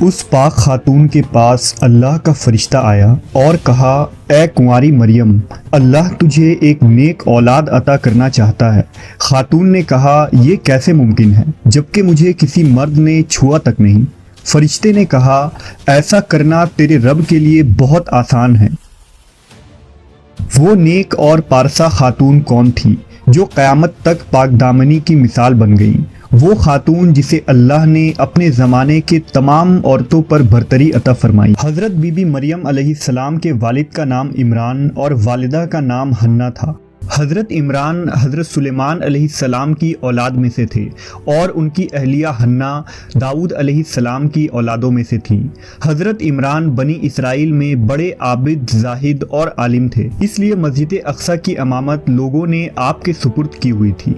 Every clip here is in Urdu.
اس پاک خاتون کے پاس اللہ کا فرشتہ آیا اور کہا، اے کنواری مریم، اللہ تجھے ایک نیک اولاد عطا کرنا چاہتا ہے۔ خاتون نے کہا، یہ کیسے ممکن ہے جبکہ مجھے کسی مرد نے چھوا تک نہیں۔ فرشتے نے کہا، ایسا کرنا تیرے رب کے لیے بہت آسان ہے۔ وہ نیک اور پارسا خاتون کون تھی جو قیامت تک پاک دامنی کی مثال بن گئیں؟ وہ خاتون جسے اللہ نے اپنے زمانے کے تمام عورتوں پر برتری عطا فرمائی۔ حضرت بی بی مریم علیہ السلام کے والد کا نام عمران اور والدہ کا نام حنہ تھا۔ حضرت عمران حضرت سلیمان علیہ السلام کی اولاد میں سے تھے اور ان کی اہلیہ حنہ داؤد علیہ السلام کی اولادوں میں سے تھیں۔ حضرت عمران بنی اسرائیل میں بڑے عابد، زاہد اور عالم تھے، اس لیے مسجد اقصی کی امامت لوگوں نے آپ کے سپرد کی ہوئی تھی۔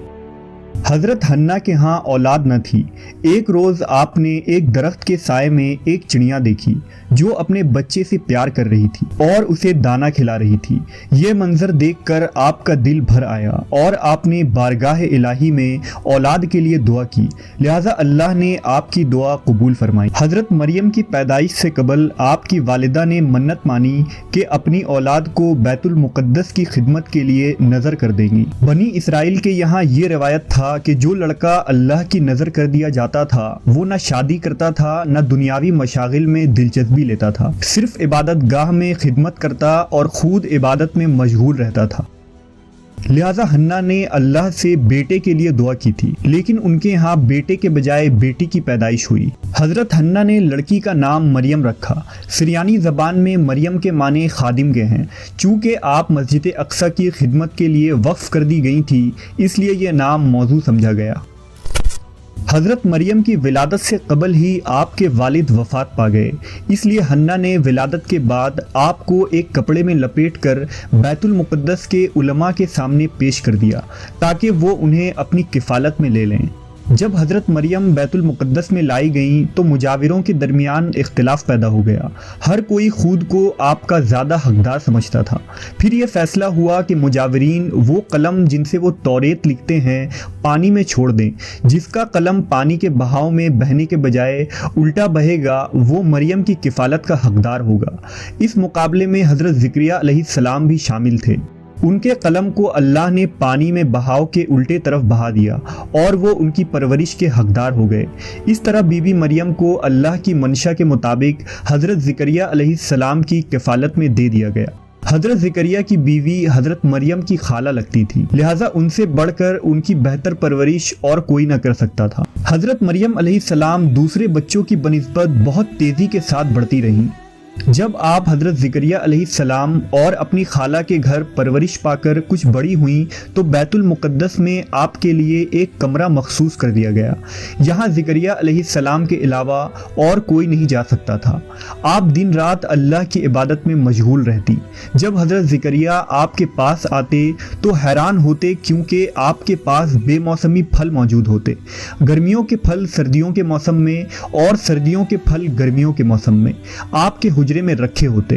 حضرت حنہ کے ہاں اولاد نہ تھی۔ ایک روز آپ نے ایک درخت کے سائے میں ایک چڑیا دیکھی جو اپنے بچے سے پیار کر رہی تھی اور اسے دانہ کھلا رہی تھی۔ یہ منظر دیکھ کر آپ کا دل بھر آیا اور آپ نے بارگاہ الہی میں اولاد کے لیے دعا کی، لہٰذا اللہ نے آپ کی دعا قبول فرمائی۔ حضرت مریم کی پیدائش سے قبل آپ کی والدہ نے منت مانی کہ اپنی اولاد کو بیت المقدس کی خدمت کے لیے نظر کر دیں گی۔ بنی اسرائیل کے یہاں یہ روایت تھا کہ جو لڑکا اللہ کی نظر کر دیا جاتا تھا وہ نہ شادی کرتا تھا نہ دنیاوی مشاغل میں دلچسپی لیتا تھا، صرف عبادت گاہ میں خدمت کرتا اور خود عبادت میں مشغول رہتا تھا۔ لہٰذا حنہ نے اللہ سے بیٹے کے لیے دعا کی تھی، لیکن ان کے ہاں بیٹے کے بجائے بیٹی کی پیدائش ہوئی۔ حضرت حنہ نے لڑکی کا نام مریم رکھا۔ سریانی زبان میں مریم کے معنی خادم کے ہیں۔ چونکہ آپ مسجد اقصی کی خدمت کے لیے وقف کر دی گئی تھی، اس لیے یہ نام موزوں سمجھا گیا۔ حضرت مریم کی ولادت سے قبل ہی آپ کے والد وفات پا گئے، اس لیے حنہ نے ولادت کے بعد آپ کو ایک کپڑے میں لپیٹ کر بیت المقدس کے علماء کے سامنے پیش کر دیا تاکہ وہ انہیں اپنی کفالت میں لے لیں۔ جب حضرت مریم بیت المقدس میں لائی گئیں تو مجاوروں کے درمیان اختلاف پیدا ہو گیا۔ ہر کوئی خود کو آپ کا زیادہ حقدار سمجھتا تھا۔ پھر یہ فیصلہ ہوا کہ مجاورین وہ قلم جن سے وہ توریت لکھتے ہیں پانی میں چھوڑ دیں۔ جس کا قلم پانی کے بہاؤ میں بہنے کے بجائے الٹا بہے گا وہ مریم کی کفالت کا حقدار ہوگا۔ اس مقابلے میں حضرت زکریا علیہ السلام بھی شامل تھے۔ ان کے قلم کو اللہ نے پانی میں بہاؤ کے الٹے طرف بہا دیا اور وہ ان کی پرورش کے حقدار ہو گئے۔ اس طرح بی بی مریم کو اللہ کی منشا کے مطابق حضرت زکریا علیہ السلام کی کفالت میں دے دیا گیا۔ حضرت زکریا کی بیوی حضرت مریم کی خالہ لگتی تھی، لہٰذا ان سے بڑھ کر ان کی بہتر پرورش اور کوئی نہ کر سکتا تھا۔ حضرت مریم علیہ السلام دوسرے بچوں کی بنسبت بہت تیزی کے ساتھ بڑھتی رہیں۔ جب آپ حضرت زکریا علیہ السلام اور اپنی خالہ کے گھر پرورش پا کر کچھ بڑی ہوئیں تو بیت المقدس میں آپ کے لیے ایک کمرہ مخصوص کر دیا گیا۔ یہاں زکریا علیہ السلام کے علاوہ اور کوئی نہیں جا سکتا تھا۔ آپ دن رات اللہ کی عبادت میں مشغول رہتی۔ جب حضرت زکریا آپ کے پاس آتے تو حیران ہوتے کیونکہ آپ کے پاس بے موسمی پھل موجود ہوتے، گرمیوں کے پھل سردیوں کے موسم میں اور سردیوں کے پھل گرمیوں کے موسم میں آپ کے حجرے میں رکھے ہوتے۔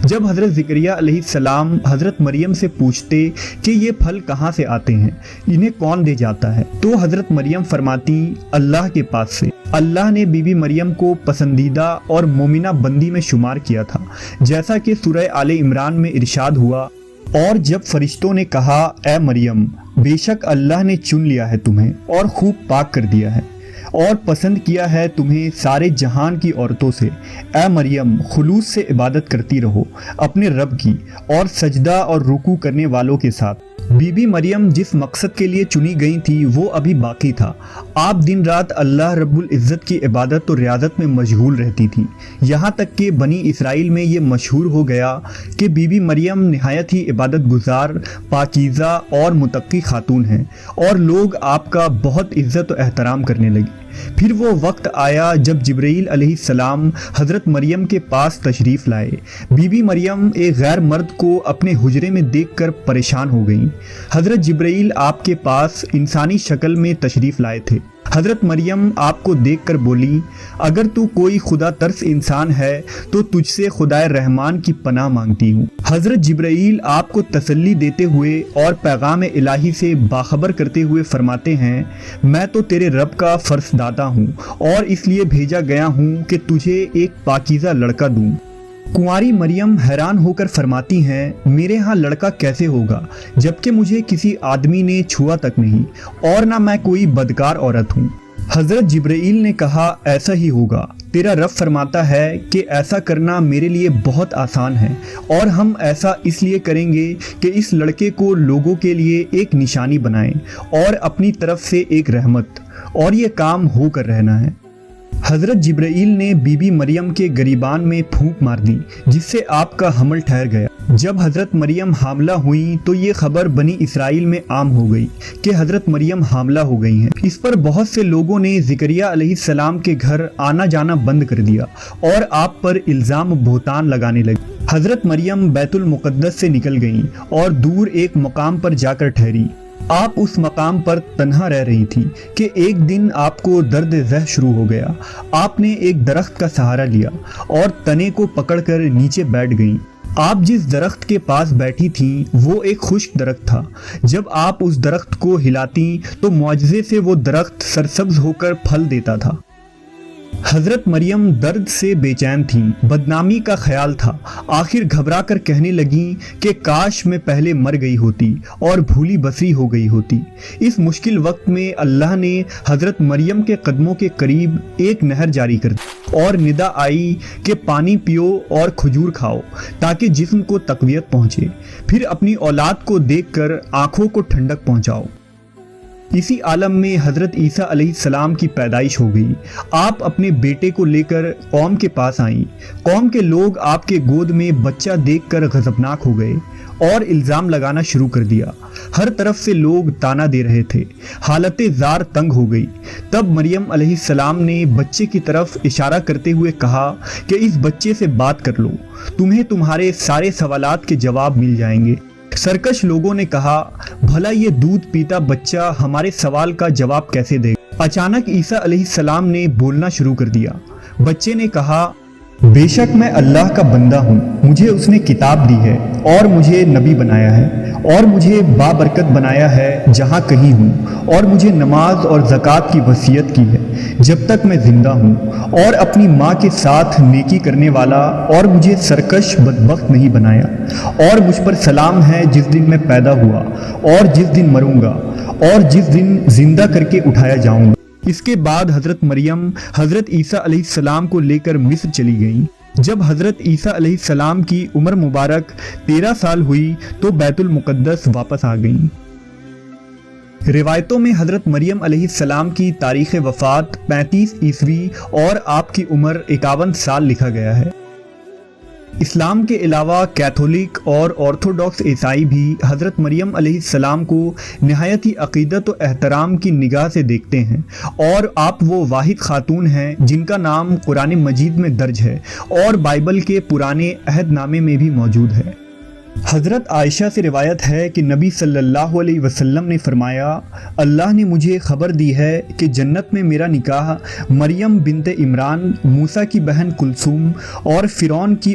جب حضرت زکریا علیہ السلام حضرت مریم سے پوچھتے کہ یہ پھل کہاں سے آتے ہیں، انہیں کون دے جاتا ہے، تو حضرت مریم فرماتی، اللہ کے پاس سے۔ اللہ نے بی بی مریم کو پسندیدہ اور مومنہ بندی میں شمار کیا تھا، جیسا کہ سورہ آل عمران میں ارشاد ہوا، اور جب فرشتوں نے کہا، اے مریم، بے شک اللہ نے چن لیا ہے تمہیں اور خوب پاک کر دیا ہے اور پسند کیا ہے تمہیں سارے جہان کی عورتوں سے، اے مریم خلوص سے عبادت کرتی رہو اپنے رب کی اور سجدہ اور رکوع کرنے والوں کے ساتھ۔ بی بی مریم جس مقصد کے لیے چنی گئی تھی وہ ابھی باقی تھا۔ آپ دن رات اللہ رب العزت کی عبادت اور ریاضت میں مشغول رہتی تھی، یہاں تک کہ بنی اسرائیل میں یہ مشہور ہو گیا کہ بی بی مریم نہایت ہی عبادت گزار، پاکیزہ اور متقی خاتون ہیں اور لوگ آپ کا بہت عزت و احترام کرنے لگے۔ پھر وہ وقت آیا جب جبرائیل علیہ السلام حضرت مریم کے پاس تشریف لائے۔ بی بی مریم ایک غیر مرد کو اپنے حجرے میں دیکھ کر پریشان ہو گئیں۔ حضرت جبرائیل آپ کے پاس انسانی شکل میں تشریف لائے تھے۔ حضرت مریم آپ کو دیکھ کر بولی، اگر تو کوئی خدا ترس انسان ہے تو تجھ سے خدائے رحمان کی پناہ مانگتی ہوں۔ حضرت جبرائیل آپ کو تسلی دیتے ہوئے اور پیغام الہی سے باخبر کرتے ہوئے فرماتے ہیں، میں تو تیرے رب کا فرزدادہ ہوں اور اس لیے بھیجا گیا ہوں کہ تجھے ایک پاکیزہ لڑکا دوں۔ کنواری مریم حیران ہو کر فرماتی ہیں، میرے ہاں لڑکا کیسے ہوگا جبکہ مجھے کسی آدمی نے چھوا تک نہیں اور نہ میں کوئی بدکار عورت ہوں۔ حضرت جبرائیل نے کہا، ایسا ہی ہوگا، تیرا رب فرماتا ہے کہ ایسا کرنا میرے لیے بہت آسان ہے، اور ہم ایسا اس لیے کریں گے کہ اس لڑکے کو لوگوں کے لیے ایک نشانی بنائیں اور اپنی طرف سے ایک رحمت، اور یہ کام ہو کر رہنا ہے۔ حضرت جبرائیل نے بی بی مریم کے گریبان میں پھونک مار دی جس سے آپ کا حمل ٹھہر گیا۔ جب حضرت مریم حاملہ ہوئیں تو یہ خبر بنی اسرائیل میں عام ہو گئی کہ حضرت مریم حاملہ ہو گئی ہیں۔ اس پر بہت سے لوگوں نے زکریا علیہ السلام کے گھر آنا جانا بند کر دیا اور آپ پر الزام بہتان لگانے لگے۔ حضرت مریم بیت المقدس سے نکل گئیں اور دور ایک مقام پر جا کر ٹھہری۔ آپ اس مقام پر تنہا رہ رہی تھی کہ ایک دن آپ کو درد ذہ شروع ہو گیا۔ آپ نے ایک درخت کا سہارا لیا اور تنے کو پکڑ کر نیچے بیٹھ گئیں۔ آپ جس درخت کے پاس بیٹھی تھیں وہ ایک خشک درخت تھا۔ جب آپ اس درخت کو ہلاتیں تو معجزے سے وہ درخت سرسبز ہو کر پھل دیتا تھا۔ حضرت مریم درد سے بے چین تھیں، بدنامی کا خیال تھا۔ آخر گھبرا کر کہنے لگیں کہ کاش میں پہلے مر گئی ہوتی اور بھولی بسری ہو گئی ہوتی۔ اس مشکل وقت میں اللہ نے حضرت مریم کے قدموں کے قریب ایک نہر جاری کر دی اور ندا آئی کہ پانی پیو اور کھجور کھاؤ تاکہ جسم کو تقویت پہنچے، پھر اپنی اولاد کو دیکھ کر آنکھوں کو ٹھنڈک پہنچاؤ۔ اسی عالم میں حضرت عیسیٰ علیہ السلام کی پیدائش ہو گئی۔ آپ اپنے بیٹے کو لے کر قوم کے پاس آئیں۔ قوم کے لوگ آپ کے گود میں بچہ دیکھ کر غضبناک ہو گئے اور الزام لگانا شروع کر دیا۔ ہر طرف سے لوگ تانا دے رہے تھے۔ حالت زار تنگ ہو گئی۔ تب مریم علیہ السلام نے بچے کی طرف اشارہ کرتے ہوئے کہا کہ اس بچے سے بات کر لو، تمہیں تمہارے سارے سوالات کے جواب مل جائیں گے۔ سرکش لوگوں نے کہا، بھلا یہ دودھ پیتا بچہ ہمارے سوال کا جواب کیسے دے گا؟ اچانک عیسیٰ علیہ السلام نے بولنا شروع کر دیا۔ بچے نے کہا، بے شک میں اللہ کا بندہ ہوں، مجھے اس نے کتاب دی ہے اور مجھے نبی بنایا ہے اور مجھے بابرکت بنایا ہے جہاں کہیں ہوں، اور مجھے نماز اور زکوٰۃ کی وصیت کی ہے جب تک میں زندہ ہوں، اور اپنی ماں کے ساتھ نیکی کرنے والا، اور مجھے سرکش بدبخت نہیں بنایا، اور مجھ پر سلام ہے جس دن میں پیدا ہوا اور جس دن مروں گا اور جس دن زندہ کر کے اٹھایا جاؤں گا۔ اس کے بعد حضرت مریم حضرت عیسیٰ علیہ السلام کو لے کر مصر چلی گئیں۔ جب حضرت عیسیٰ علیہ السلام کی عمر مبارک 13 سال ہوئی تو بیت المقدس واپس آ گئیں۔ روایتوں میں حضرت مریم علیہ السلام کی تاریخ وفات 35 عیسوی اور آپ کی عمر 51 سال لکھا گیا ہے۔ اسلام کے علاوہ کیتھولک اور آرتھوڈاکس عیسائی بھی حضرت مریم علیہ السلام کو نہایت ہی عقیدت و احترام کی نگاہ سے دیکھتے ہیں، اور آپ وہ واحد خاتون ہیں جن کا نام قرآن مجید میں درج ہے اور بائبل کے پرانے عہد نامے میں بھی موجود ہے۔ حضرت عائشہ سے روایت ہے کہ نبی صلی اللہ علیہ وسلم نے فرمایا، اللہ نے مجھے خبر دی ہے کہ جنت میں میرا نکاح مریم بنت عمران، موسیٰ کی بہن کلثوم اور فرعون کی